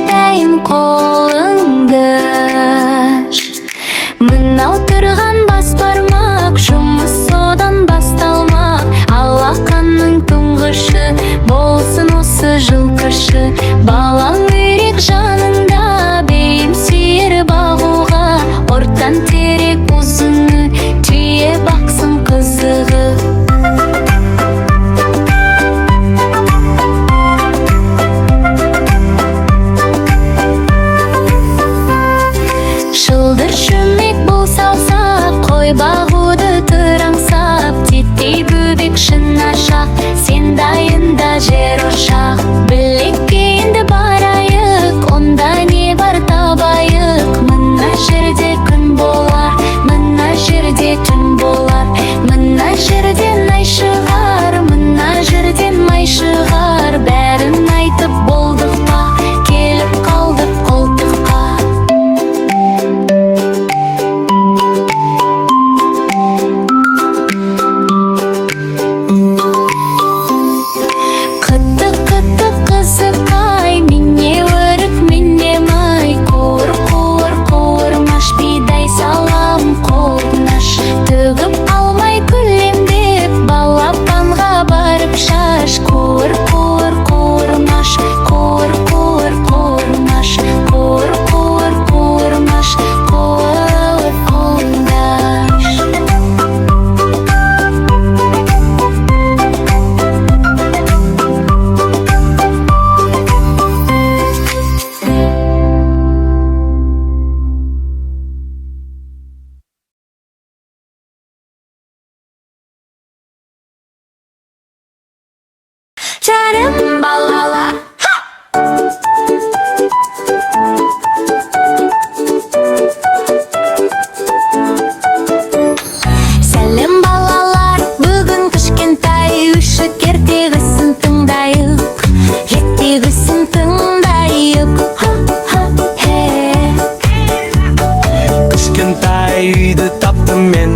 иштейм колыңды. Мынау тұрған бас бармақ, жұмыс содан басталмақ. Алақанның тұңғышы болсын осы жыл кірші. Балаң үйрек жаныңда, бейім сүйер бағуға. Ортан терек ұзыны, түйе бақсын қызығы. Шылдыр шөмек бол саусақ, қой бағуды тұраңсап. Теттей бөбек шын ашақ, сен дайында жер ошақ. Білекке енді барайық, онда не бар табайық. Мына жерде күн болар, мына жерде түн болар. Мына жерден ай шығар, мына жерден май шығар. Бәрін айтып болдық па, келіп қалдық қолтыққа. Қытық қызық ай, менне өрік менне май. Қуыр машпидай салам қолнаш. Төгіп алмай күлем деп балапанға барып шаш. Қуыр маш, қуыр маш, қуыр маш, қуыр қолдаш. Жарым балала, сәлем балалар, бүгін кішкентай үшік. Ертегісін тыңдайық, ертегісін тыңдайық. Кішкентай үйді таптым мен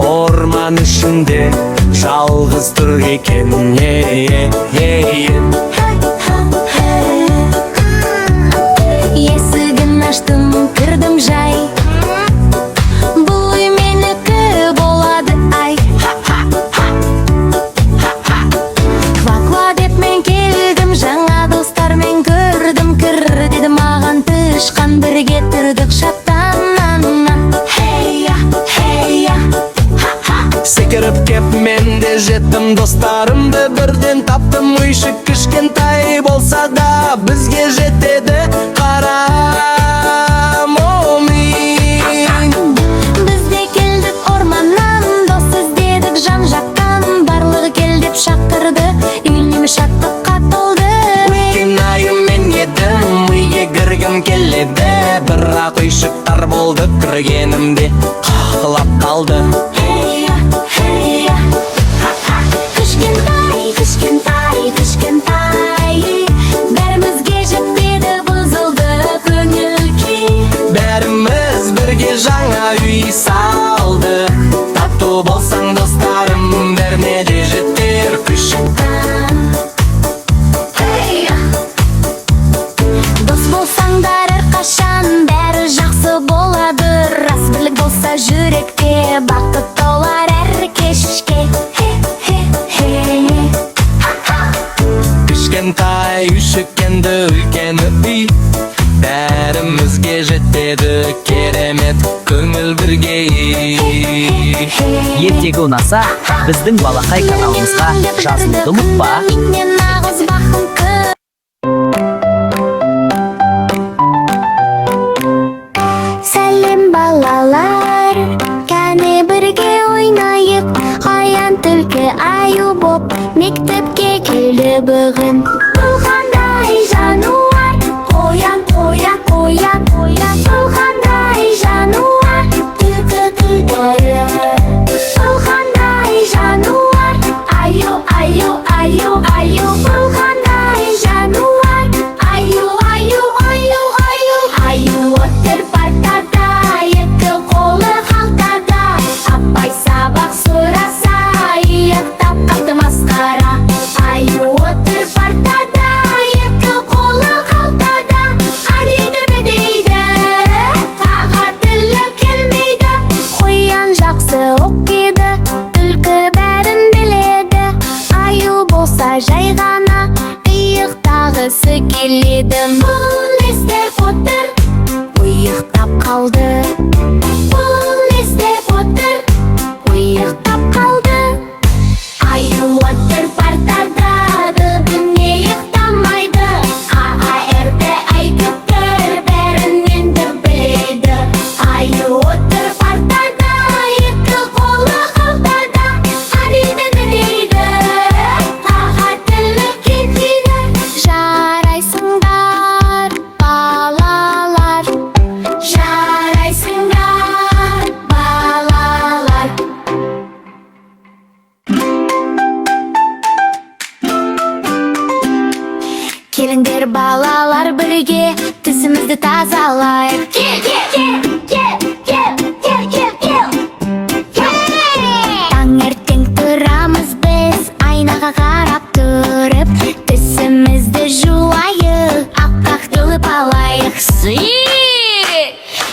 орман ішінде, жалғыз тұр екен. Есігін аштым, кірдім жай. Бұл үй менікі болады ай. Ква-ква деп мен келдім, жаңа достармен көрдім. Кір деді маған тышқан, бірге тұрдық шаттаннан. Секіріп кеп мен де жеттім, достарымды бірден таптым. Үйшік кішкентай болса да бізге жетеді. Қарам омин, Біз де келдік орманнан, дос іздедік жан жақтан. Барлығы кел деп шақырды, үйнем шаттыққа толды. өткен айым мен едім, үйге кіргім келеді. Бірақ үйшік тар болды, кіргенімде қақылап қалды. Кішкентай, бәрімізге жетпеді, бұзылды көңіл күй. Бәріміз бірге жаңа үй салды. Тату болсаң достарым, бәріне де жетер күш. Дос болсаңдар әрқашан бәрі жақсы болады. Рас бірлік болса жүректе, бақыт толар әр кешке. Кішкентай үйшік енді үлкен үй, бәрімізге жетеді керемет көңіл бірге. Ертегі ұнаса, біздің балақай каналымызға жазылуды ұмытпа. Мен нағыз бақым күн. Сәлем балалар, кәне бірге ойнайық. Қаян түлкі аю боп мектепке келді бүгін. Бұл қандай жануар, қоян. Бұл қандай жануар, түлкі. Бұл қандай жануар, аю. Бұл қандай жануар, аю. Аю отыр партада, екі қолы қалтада. Апай сабақ сұраса, иықтап қалды масқара. Аю отыр партада. алайық. Таңертең тұрамыз біз, айнаға қарап тұрып, тісімізді жуайық, аппақ қылып алайық.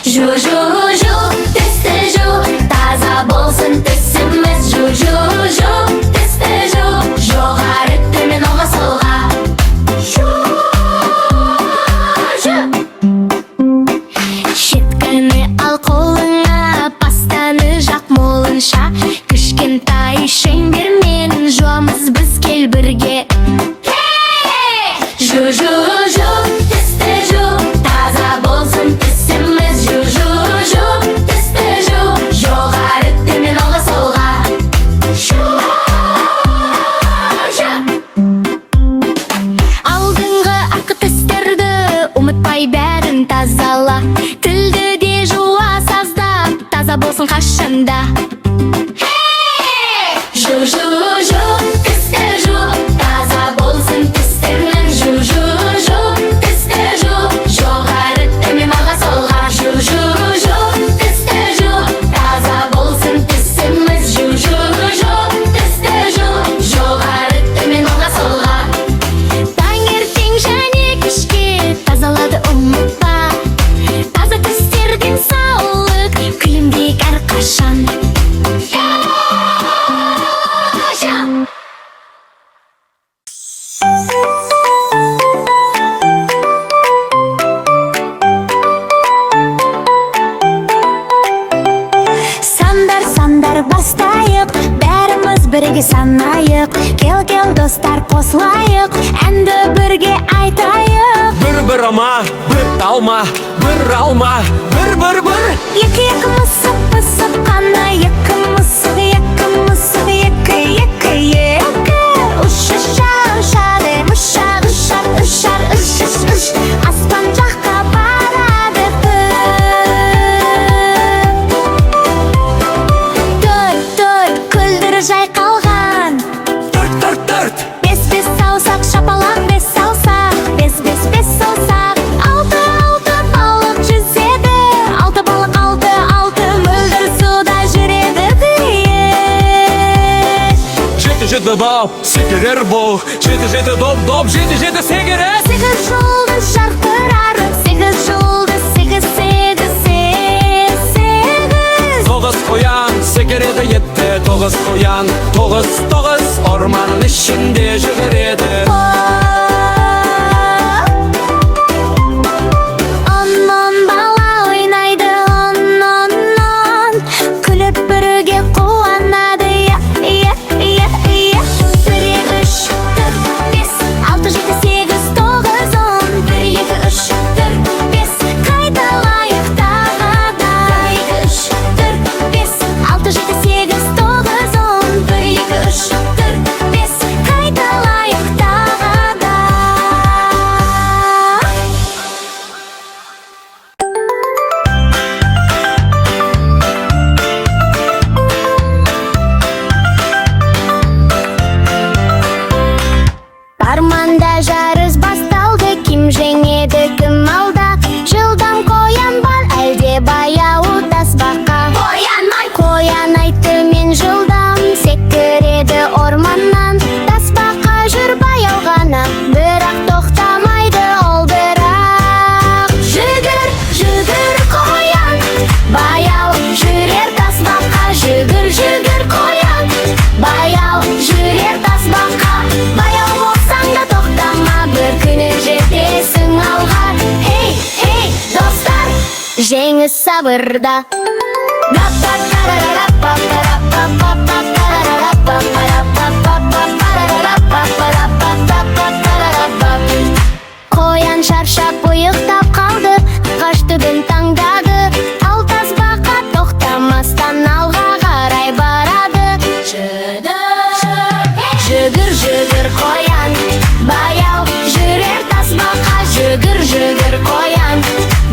Жу-жу-жу, тісті жу, таза болсын тісіміз. Жу-жу-жу, тісті жу, жоғары төмен оңға солға. Щетканы ал қолыңа, пастаны жақ молынша, кішкентай шеңбермен жуамыз біз, кел бірге. Жу-жу-жу, тісті жу, таза болсын тісіміз. Жу-жу-жу, тісті жу, жоғары төмен оңға солға. Алдыңғы артқы тістерді ұмытпай бәрін тазала. Тілді де жуа саздап, таза болсын қашанда. Жу-жу-жу, тісті жу, таза болсын тістермен. Жу-жу-жу, тісті жу, жоғары төмен оңға солға. Жу-жу-жу, тісті жу, таза болсын тісіміз. Жу-жу-жу, тісті жу, жоғары төмен оңға солға. Таңертең және кешке тазалауды ұмытпа. Таза тістерден саулық, күлімдейік әрқашан. Сандар бастайық, бәріміз бірге санайық. Кел достар қосылайық, әнді бірге айтайық. Bir ama, bir alma, bir alma, bir. Екі мысық қана, екі мысық, екі. Ұшады, ұшар, үш. Аспан жаққа барады Төрт, күлдір жайқалған. Төрт. Бес саусақ, шапалақ, бес саусақ. Бес саусақ. Алты балық жүзеді. Алты балық, алты мөлдір суда жүреді. Жеті бау, секірер бұл. Жеті доп, жеті секірер. Сегіз жұлдыз жарқырар, сегіз жұлдыз, сегіз. Тоғыз қоян, секіреді етті. Тоғыз қоян, тоғыз, орманның ішінде жүгіреді. Он бала ойнайды, он. Күліп бірге қуанады, бір, екі, үш, төрт, бес, алты, жеті, сегіз, тоғыз, он. Бір, екі, үш, төрт, бес, қайталайық тағы да. Бір, екі, үш, төрт, бес, алты, жеті, сегіз, тоғыз, он. Бір, екі, үш, төрт, бес, қайталайық тағы да. Арманда жарыс басталды, кім жеңеді, кім алда. Жылдам қоян бар, әлде баяу тасбақа. Қоян айтты мен жылдам, секіреді орманнан. Тасбақа жүр баяу ғана, бірақ тоқтамайды ол бірақ. Жүгір қоян, баяу жүрер тасбақа. Жүгір қоян, баяу жүрер тасбақа. Баяу болсаң да тоқтама, бір күні жетесің алға. Ей, достар, жеңіс сабырда. Қоян шаршап ұйықтап қалды, ағаш түбін таңдады. Ал тасбақа тоқтамастан алға қарай барады. Жүгір қоян, баяу жүрер тасбақа. Жүгір қоян,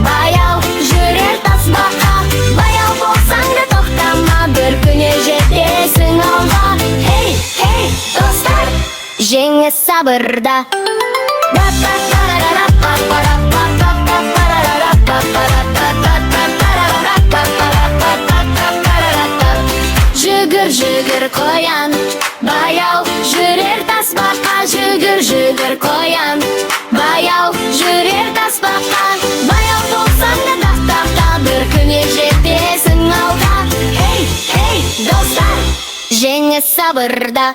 баяу жүрер тасбақа. Баяу болсаң да тоқтама, бір күні жетесің алға. Ей, достар, жеңіс сабырда. жүгір қоян. Баяу жүрер тасбақа, жүгір қоян. Баяу жүрер тасбақа, баяу болсаң да тақтақта, бір күні жетесің алға. Ей, достар, жеңіс сабырда.